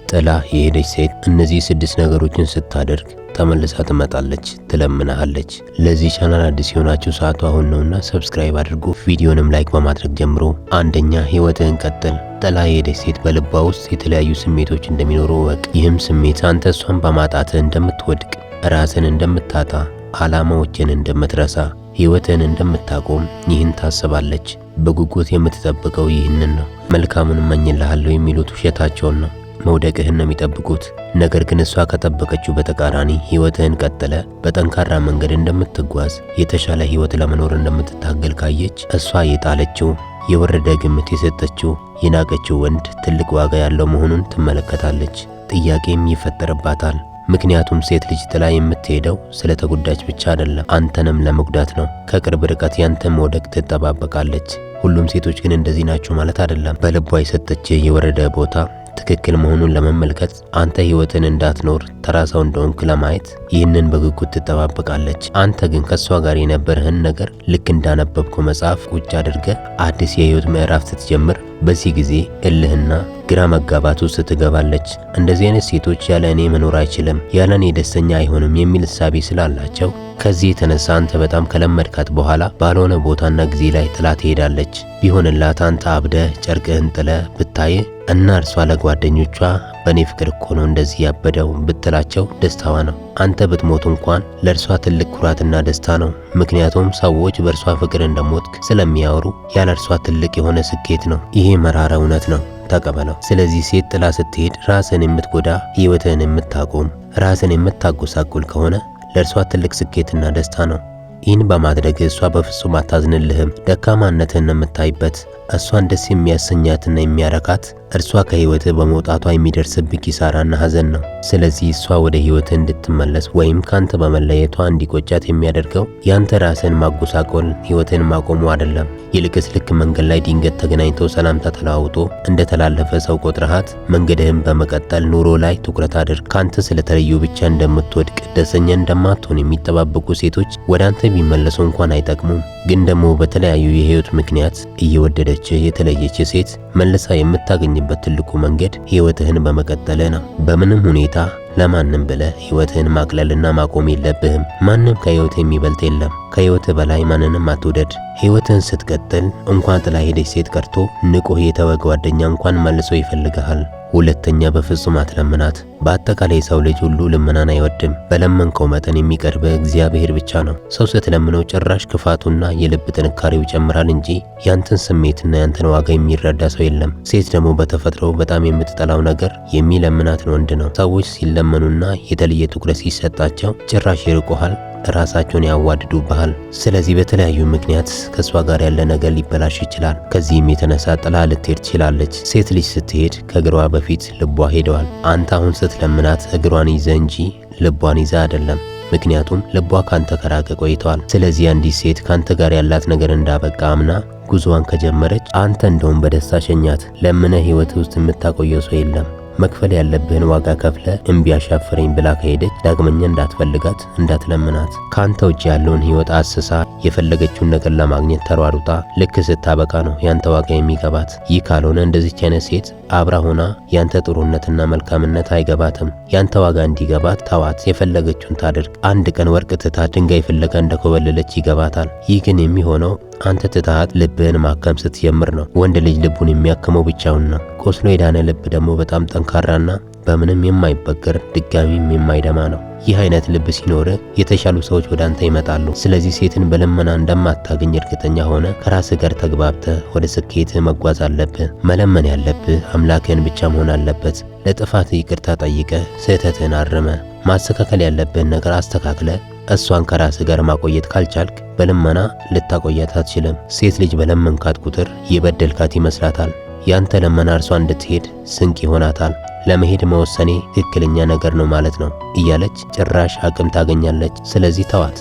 ጥላ የሄደች ሴት እነዚህ 6 ነገሮችን ስታደርግ ተመልሳ ትመጣለች፣ ትለምናለች። ለዚህ ቻናል አዲስ የሆናችሁ ሰዓቱ አሁን ነውና ሰብስክራይብ አድርጉ። ቪዲዮንም ላይክ በማድረግ ጀምሮ። አንደኛ ህይወትህን ቀጥል። ጥላ የሄደች ሴት በልቧ ውስጥ የተለያዩ ስሜቶች እንደሚኖሩ ወቅ። ይህም ስሜት አንተ እሷን በማጣትህ እንደምትወድቅ፣ ራስን እንደምታጣ፣ ዓላማዎችን እንደምትረሳ፣ ህይወትን እንደምታቆም ይህን ታስባለች። በጉጉት የምትጠብቀው ይህንን ነው። መልካሙን እመኝልሃለሁ የሚሉት ውሸታቸውን ነው። መውደቅህን ነው የሚጠብቁት። ነገር ግን እሷ ከጠበቀችው በተቃራኒ ህይወትህን ቀጥለ በጠንካራ መንገድ እንደምትጓዝ፣ የተሻለ ህይወት ለመኖር እንደምትታገል ካየች እሷ የጣለችው የወረደ ግምት የሰጠችው የናቀችው ወንድ ትልቅ ዋጋ ያለው መሆኑን ትመለከታለች። ጥያቄም ይፈጠርባታል። ምክንያቱም ሴት ልጅ ጥላ የምትሄደው ስለተጎዳች ብቻ አይደለም፣ አንተንም ለመጉዳት ነው። ከቅርብ ርቀት ያንተን መውደቅ ትጠባበቃለች። ሁሉም ሴቶች ግን እንደዚህ ናቸው ማለት አይደለም። በልቧ የሰጠች የወረደ ቦታ ትክክል መሆኑን ለመመልከት አንተ ህይወትን እንዳትኖር ተራ ሰው እንደሆንክ ለማየት ይህንን በጉጉት ትጠባበቃለች። አንተ ግን ከሷ ጋር የነበረህን ነገር ልክ እንዳነበብከው መጽሐፍ ቁጭ አድርገህ አዲስ የህይወት ምዕራፍ ስትጀምር በዚህ ጊዜ እልህና ግራ መጋባት ውስጥ ትገባለች። እንደዚህ አይነት ሴቶች ያለ እኔ መኖር አይችልም፣ ያለ እኔ ደስተኛ አይሆንም የሚል እሳቤ ስላላቸው ከዚህ የተነሳ አንተ በጣም ከለመድካት በኋላ ባልሆነ ቦታና ጊዜ ላይ ጥላ ትሄዳለች። ቢሆንላት አንተ አብደህ ጨርቅህን ጥለህ ብታይህ እና እርሷ ለጓደኞቿ በእኔ ፍቅር እኮ ነው እንደዚህ ያበደው ብትላቸው ደስታዋ ነው። አንተ ብትሞት እንኳን ለእርሷ ትልቅ ኩራትና ደስታ ነው። ምክንያቱም ሰዎች በእርሷ ፍቅር እንደሞትክ ስለሚያወሩ ያለ እርሷ ትልቅ የሆነ ስኬት ነው። ይሄ መራራ እውነት ነው፣ ተቀበለው። ስለዚህ ሴት ጥላ ስትሄድ ራስን የምትጎዳ፣ ህይወትህን የምታቆም፣ ራስን የምታጎሳቁል ከሆነ ለእርሷ ትልቅ ስኬትና ደስታ ነው። ይህን በማድረግ እሷ በፍጹም አታዝንልህም። ደካማነትህን የምታይበት እሷን ደስ የሚያሰኛትና የሚያረካት እርሷ ከህይወትህ በመውጣቷ የሚደርስብህ ኪሳራና ሐዘን ነው። ስለዚህ እሷ ወደ ህይወትህ እንድትመለስ ወይም ካንተ በመለየቷ እንዲቆጫት የሚያደርገው ያንተ ራስን ማጎሳቆል፣ ህይወትን ማቆሙ አይደለም። ይልቅስ ልክ መንገድ ላይ ድንገት ተገናኝተው ሰላምታ ተለዋውጦ እንደተላለፈ ሰው ቆጥረሃት መንገድህን በመቀጠል ኑሮ ላይ ትኩረት አድርግ። ካንተ ስለተለዩ ብቻ እንደምትወድቅ፣ ደስተኛ እንደማትሆን የሚጠባበቁ ሴቶች ወደ አንተ ቢመለሱ እንኳን አይጠቅሙም። ግን ደግሞ በተለያዩ የህይወት ምክንያት እየወደደች የተለየች ሴት መልሳ የምታገኝበት ትልቁ መንገድ ህይወትህን በመቀጠል ነው። በምንም ሁኔታ ለማንም ብለህ ህይወትህን ማቅለልና ማቆም የለብህም። ማንም ከህይወት የሚበልጥ የለም። ከህይወትህ በላይ ማንንም አትውደድ። ህይወትህን ስትቀጥል እንኳን ጥላ ሄደች ሴት ቀርቶ ንቆህ የተወ ጓደኛ እንኳን መልሶ ይፈልግሃል። ሁለተኛ፣ በፍጹም አትለምናት። በአጠቃላይ ሰው ልጅ ሁሉ ልመናን አይወድም። በለመንከው መጠን የሚቀርብህ እግዚአብሔር ብቻ ነው። ሰው ስትለምነው ጭራሽ ክፋቱና የልብ ጥንካሬው ይጨምራል እንጂ ያንተን ስሜትና ያንተን ዋጋ የሚረዳ ሰው የለም። ሴት ደግሞ በተፈጥሮ በጣም የምትጠላው ነገር የሚለምናትን ወንድ ነው። ሰዎች ሲለመኑና የተለየ ትኩረት ሲሰጣቸው ጭራሽ ይርቁሃል፣ ራሳቸውን ያዋድዱብሃል። ስለዚህ በተለያዩ ምክንያት ከሷ ጋር ያለ ነገር ሊበላሽ ይችላል። ከዚህም የተነሳ ጥላ ልትሄድ ትችላለች። ሴት ልጅ ስትሄድ ከእግሯ በፊት ልቧ ሄደዋል። አንተ አሁን ስትለምናት እግሯን ይዘ እንጂ ልቧን ይዘ አይደለም። ምክንያቱም ልቧ ካንተ ከራቀ ቆይተዋል። ስለዚህ አንዲት ሴት ካንተ ጋር ያላት ነገር እንዳበቃ አምና ጉዞዋን ከጀመረች አንተ እንደውም በደስታ ሸኛት። ለምነ ህይወት ውስጥ የምታቆየው ሰው የለም። መክፈል ያለብህን ዋጋ ከፍለ እምቢ አሻፈረኝ ብላ ከሄደች ዳግመኛ እንዳትፈልጋት፣ እንዳትለምናት። ካንተ ውጭ ያለውን ህይወት አስሳ የፈለገችውን ነገር ለማግኘት ተሯሩጣ ልክ ስታበቃ ነው ያንተ ዋጋ የሚገባት። ይህ ካልሆነ እንደዚች አይነት ሴት አብራ ሆና ያንተ ጥሩነትና መልካምነት አይገባትም። ያንተ ዋጋ እንዲገባት ተዋት፣ የፈለገችውን ታድርግ። አንድ ቀን ወርቅ ትታ ድንጋይ ፍለጋ እንደኮበለለች ይገባታል። ይህ ግን የሚሆነው አንተ ትታት ልብህን ማከም ስትጀምር ነው። ወንድ ልጅ ልቡን የሚያክመው ብቻውን ነው። ቆስሎ የዳነ ልብ ደግሞ በጣም ጠንካራና በምንም የማይበገር ድጋሚም የማይደማ ነው። ይህ አይነት ልብ ሲኖር የተሻሉ ሰዎች ወደ አንተ ይመጣሉ። ስለዚህ ሴትን በልመና እንደማታገኝ እርግጠኛ ሆነ ከራስህ ጋር ተግባብተህ ወደ ስኬትህ መጓዝ አለብህ። መለመን ያለብህ አምላክህን ብቻ መሆን አለበት። ለጥፋት ይቅርታ ጠይቀህ ስህተትህን አርመ ማስተካከል ያለብህን ነገር አስተካክለ እሷን ከራስህ ጋር ማቆየት ካልቻልክ በልመና ልታቆያት አትችልም። ሴት ልጅ በለመንካት ቁጥር የበደልካት ይመስላታል። ያንተ ለመና እርሷ እንድትሄድ ስንቅ ይሆናታል። ለመሄድ መወሰኔ ትክክለኛ ነገር ነው ማለት ነው እያለች ጭራሽ አቅም ታገኛለች። ስለዚህ ተዋት።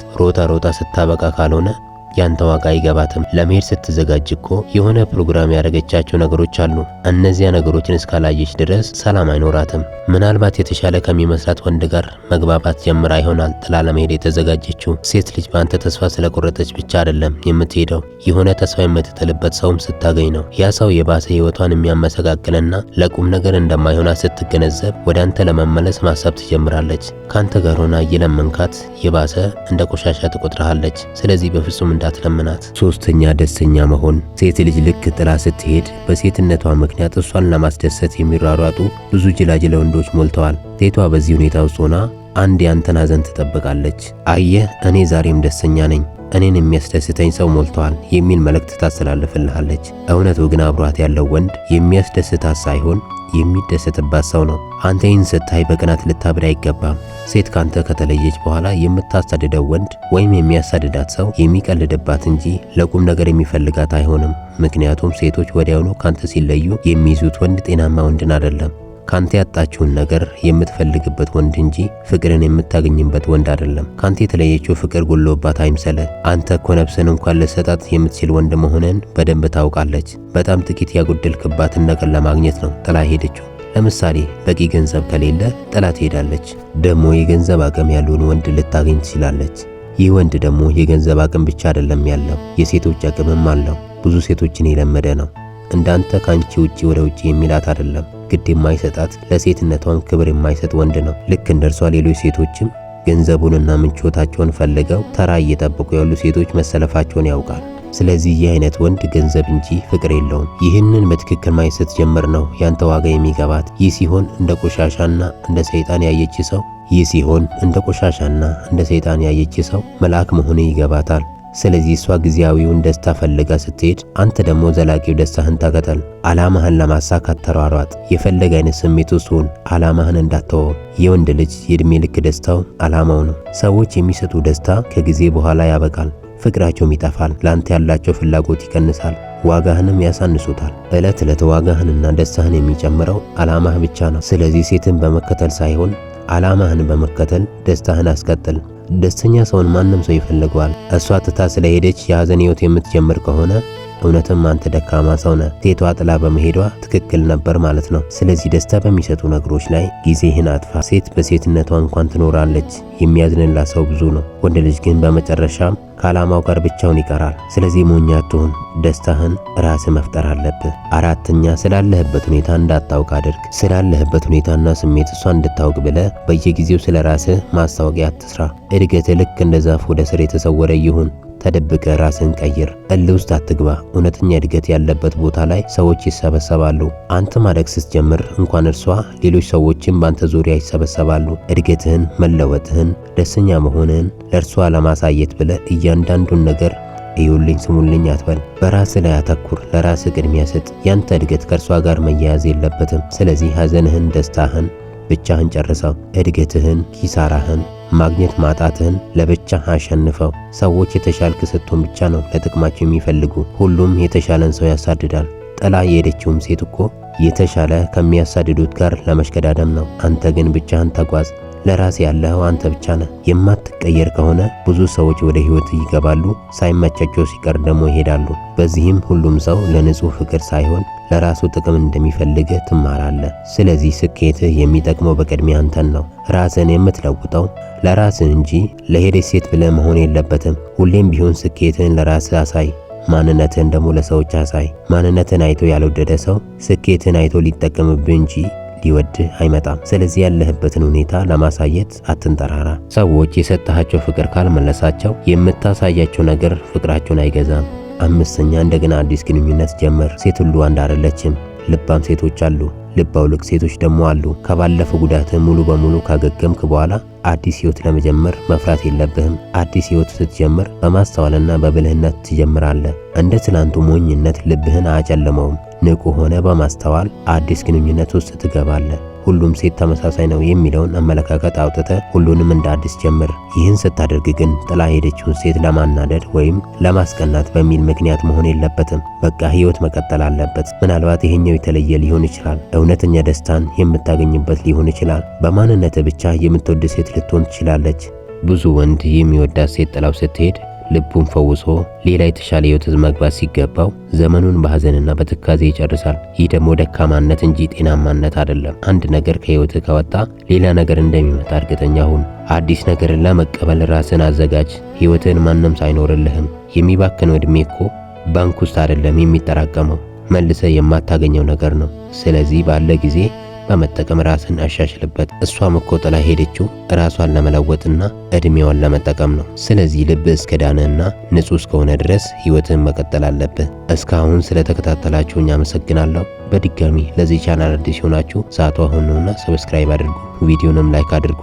ሮጣ ስታበቃ ካልሆነ ያንተ ዋጋ አይገባትም። ለመሄድ ስትዘጋጅ እኮ የሆነ ፕሮግራም ያደረገቻቸው ነገሮች አሉ። እነዚያ ነገሮችን እስካላየች ድረስ ሰላም አይኖራትም። ምናልባት የተሻለ ከሚመስላት ወንድ ጋር መግባባት ጀምራ ይሆናል ጥላ ለመሄድ የተዘጋጀችው። ሴት ልጅ በአንተ ተስፋ ስለቆረጠች ብቻ አይደለም የምትሄደው፣ የሆነ ተስፋ የምትጥልበት ሰውም ስታገኝ ነው። ያ ሰው የባሰ ህይወቷን የሚያመሰቃቅልና ለቁም ነገር እንደማይሆናት ስትገነዘብ ወደ አንተ ለመመለስ ማሰብ ትጀምራለች። ካንተ ጋር ሆና እየለመንካት የባሰ እንደ ቆሻሻ ትቆጥረሃለች። ስለዚህ በፍጹም እንዳትለምናት። ሶስተኛ ደስተኛ መሆን። ሴት ልጅ ልክ ጥላ ስትሄድ በሴትነቷ ምክንያት እሷን ለማስደሰት የሚሯሯጡ ብዙ ጅላጅለ ወንዶች ሞልተዋል። ሴቷ በዚህ ሁኔታ ውስጥ ሆና አንድ ያንተን ሐዘን ትጠብቃለች። አየህ እኔ ዛሬም ደስተኛ ነኝ፣ እኔን የሚያስደስተኝ ሰው ሞልተዋል የሚል መልእክት ታስተላልፍልሃለች። እውነቱ ግን አብሯት ያለው ወንድ የሚያስደስታት ሳይሆን የሚደሰትባት ሰው ነው። አንተ ይህን ስታይ በቅናት ልታብድ አይገባም። ሴት ካንተ ከተለየች በኋላ የምታሳድደው ወንድ ወይም የሚያሳድዳት ሰው የሚቀልድባት እንጂ ለቁም ነገር የሚፈልጋት አይሆንም። ምክንያቱም ሴቶች ወዲያውኑ ካንተ ሲለዩ የሚይዙት ወንድ ጤናማ ወንድን አይደለም። ካንተ ያጣችውን ነገር የምትፈልግበት ወንድ እንጂ ፍቅርን የምታገኝበት ወንድ አይደለም። ካንተ የተለየችው ፍቅር ጎሎባት አይምሰለ። አንተ እኮ ነፍስን እንኳን ልሰጣት የምትችል ወንድ መሆንን በደንብ ታውቃለች። በጣም ጥቂት ያጎደልክባትን ነገር ለማግኘት ነው ጥላ ሄደችው። ለምሳሌ በቂ ገንዘብ ከሌለ ጥላ ትሄዳለች። ደግሞ የገንዘብ አቅም ያለውን ወንድ ልታገኝ ትችላለች። ይህ ወንድ ደግሞ የገንዘብ አቅም ብቻ አይደለም ያለው፣ የሴቶች አቅምም አለው። ብዙ ሴቶችን የለመደ ነው። እንዳንተ ካንቺ ውጪ ወደ ውጪ የሚላት አይደለም። ግድ የማይሰጣት ለሴትነቷን ክብር የማይሰጥ ወንድ ነው። ልክ እንደርሷ ሌሎች ሴቶችም ገንዘቡንና ምቾታቸውን ፈልገው ተራ እየጠበቁ ያሉ ሴቶች መሰለፋቸውን ያውቃል። ስለዚህ ይህ አይነት ወንድ ገንዘብ እንጂ ፍቅር የለውም። ይህንን በትክክል ማየት ስትጀምር ነው ያንተ ዋጋ የሚገባት። ይህ ሲሆን እንደ ቆሻሻና እንደ ሰይጣን ያየች ሰው መልአክ መሆን ይገባታል። ስለዚህ እሷ ጊዜያዊውን ደስታ ፈልጋ ስትሄድ፣ አንተ ደግሞ ዘላቂው ደስታህን ተከተል። ዓላማህን ለማሳካት ተሯሯጥ። የፈለገ አይነት ስሜት ውስጥ ሁን፣ ዓላማህን እንዳትተወው። የወንድ ልጅ የዕድሜ ልክ ደስታው ዓላማው ነው። ሰዎች የሚሰጡ ደስታ ከጊዜ በኋላ ያበቃል፣ ፍቅራቸውም ይጠፋል፣ ለአንተ ያላቸው ፍላጎት ይቀንሳል፣ ዋጋህንም ያሳንሱታል። ዕለት ዕለት ዋጋህንና ደስታህን የሚጨምረው ዓላማህ ብቻ ነው። ስለዚህ ሴትን በመከተል ሳይሆን ዓላማህን በመከተል ደስታህን አስቀጥል። ደስተኛ ሰውን ማንም ሰው ይፈልገዋል። እሷ ትታ ስለሄደች የሐዘን ሕይወት የምትጀምር ከሆነ እውነትም አንተ ደካማ ሰው ነህ። ሴቷ ጥላ በመሄዷ ትክክል ነበር ማለት ነው። ስለዚህ ደስታ በሚሰጡ ነገሮች ላይ ጊዜህን አጥፋ። ሴት በሴትነቷ እንኳን ትኖራለች፣ የሚያዝንላት ሰው ብዙ ነው። ወንድ ልጅ ግን በመጨረሻም ከዓላማው ጋር ብቻውን ይቀራል። ስለዚህ ሞኝ አትሁን፣ ደስታህን ራስህ መፍጠር አለብህ። አራተኛ ስላለህበት ሁኔታ እንዳታውቅ አድርግ። ስላለህበት ሁኔታና ስሜት እሷ እንድታውቅ ብለህ በየጊዜው ስለ ራስህ ማስታወቂያ አትስራ። እድገትህ ልክ እንደ ዛፍ ወደ ስር የተሰወረ ይሁን። ተደብቀ ራስን ቀይር። እልህ ውስጥ አትግባ። እውነተኛ እድገት ያለበት ቦታ ላይ ሰዎች ይሰበሰባሉ። አንተ ማደግ ስትጀምር እንኳን እርሷ ሌሎች ሰዎችም ባንተ ዙሪያ ይሰበሰባሉ። እድገትህን፣ መለወጥህን፣ ደስተኛ መሆንህን ለእርሷ ለማሳየት ብለህ እያንዳንዱን ነገር እዩልኝ ስሙልኝ አትበል። በራስህ ላይ አተኩር። ለራስህ ቅድሚያ ስጥ። ያንተ እድገት ከእርሷ ጋር መያያዝ የለበትም። ስለዚህ ሐዘንህን፣ ደስታህን ብቻህን ጨርሰው። እድገትህን፣ ኪሳራህን፣ ማግኘት ማጣትህን ለብቻ አሸንፈው። ሰዎች የተሻልክ ስትሆን ብቻ ነው ለጥቅማቸው የሚፈልጉ። ሁሉም የተሻለን ሰው ያሳድዳል። ጥላ የሄደችውም ሴት እኮ የተሻለ ከሚያሳድዱት ጋር ለመሽቀዳደም ነው። አንተ ግን ብቻህን ተጓዝ። ለራስ ያለኸው አንተ ብቻ ነህ። የማትቀየር ከሆነ ብዙ ሰዎች ወደ ህይወት ይገባሉ፣ ሳይመቻቸው ሲቀር ደግሞ ይሄዳሉ። በዚህም ሁሉም ሰው ለንጹህ ፍቅር ሳይሆን ለራሱ ጥቅም እንደሚፈልግ ትማራለህ። ስለዚህ ስኬትህ የሚጠቅመው በቅድሚያ አንተን ነው። ራስን የምትለውጠው ለራስህ እንጂ ለሄደች ሴት ብለህ መሆን የለበትም። ሁሌም ቢሆን ስኬትህን ለራስህ አሳይ፣ ማንነትህን ደግሞ ለሰዎች አሳይ። ማንነትህን አይቶ ያልወደደ ሰው ስኬትህን አይቶ ሊጠቀምብህ እንጂ ሊወድህ አይመጣም። ስለዚህ ያለህበትን ሁኔታ ለማሳየት አትንጠራራ። ሰዎች የሰጣቸው ፍቅር ካልመለሳቸው የምታሳያቸው ነገር ፍቅራቸውን አይገዛም። አምስተኛ እንደገና አዲስ ግንኙነት ጀመር። ሴት ሁሉ አንድ አይደለችም። ልባም ሴቶች አሉ፣ ልብ አውልቅ ሴቶች ደግሞ አሉ። ከባለፈው ጉዳትህ ሙሉ በሙሉ ካገገምክ በኋላ አዲስ ህይወት ለመጀመር መፍራት የለብህም። አዲስ ህይወት ስትጀምር በማስተዋልና በብልህነት ትጀምራለህ። እንደ ትላንቱ ሞኝነት ልብህን አያጨልመውም። ንቁ ሆነ በማስተዋል አዲስ ግንኙነት ውስጥ ትገባለህ። ሁሉም ሴት ተመሳሳይ ነው የሚለውን አመለካከት አውጥተህ ሁሉንም እንደ አዲስ ጀምር። ይህን ስታደርግ ግን ጥላ ሄደችውን ሴት ለማናደድ ወይም ለማስቀናት በሚል ምክንያት መሆን የለበትም። በቃ ህይወት መቀጠል አለበት። ምናልባት ይሄኛው የተለየ ሊሆን ይችላል። እውነተኛ ደስታን የምታገኝበት ሊሆን ይችላል። በማንነት ብቻ የምትወድ ሴት ልትሆን ትችላለች። ብዙ ወንድ የሚወዳት ሴት ጥላው ስትሄድ ልቡን ፈውሶ ሌላ የተሻለ ህይወት መግባት ሲገባው ዘመኑን በሐዘንና በትካዜ ይጨርሳል። ይህ ደግሞ ደካማነት እንጂ ጤናማነት አይደለም። አንድ ነገር ከህይወት ከወጣ ሌላ ነገር እንደሚመጣ እርግጠኛ ሁን። አዲስ ነገርን ለመቀበል ራስን አዘጋጅ። ህይወትን ማንም ሳይኖርልህም። የሚባክነው እድሜ እኮ ባንክ ውስጥ አይደለም የሚጠራቀመው፣ መልሰ የማታገኘው ነገር ነው። ስለዚህ ባለ ጊዜ በመጠቀም ራስን አሻሽልበት። እሷም እኮ ጥላ ሄደችው ራሷን ለመለወጥና እድሜዋን ለመጠቀም ነው። ስለዚህ ልብ እስከ ዳነና ንጹህ እስከሆነ ድረስ ህይወትን መቀጠል አለብህ። እስካሁን ስለተከታተላችሁኝ አመሰግናለሁ። በድጋሚ ለዚህ ቻናል አዲስ ሆናችሁ ሰዓቱ አሁን ነውና ሰብስክራይብ አድርጉ፣ ቪዲዮንም ላይክ አድርጉ።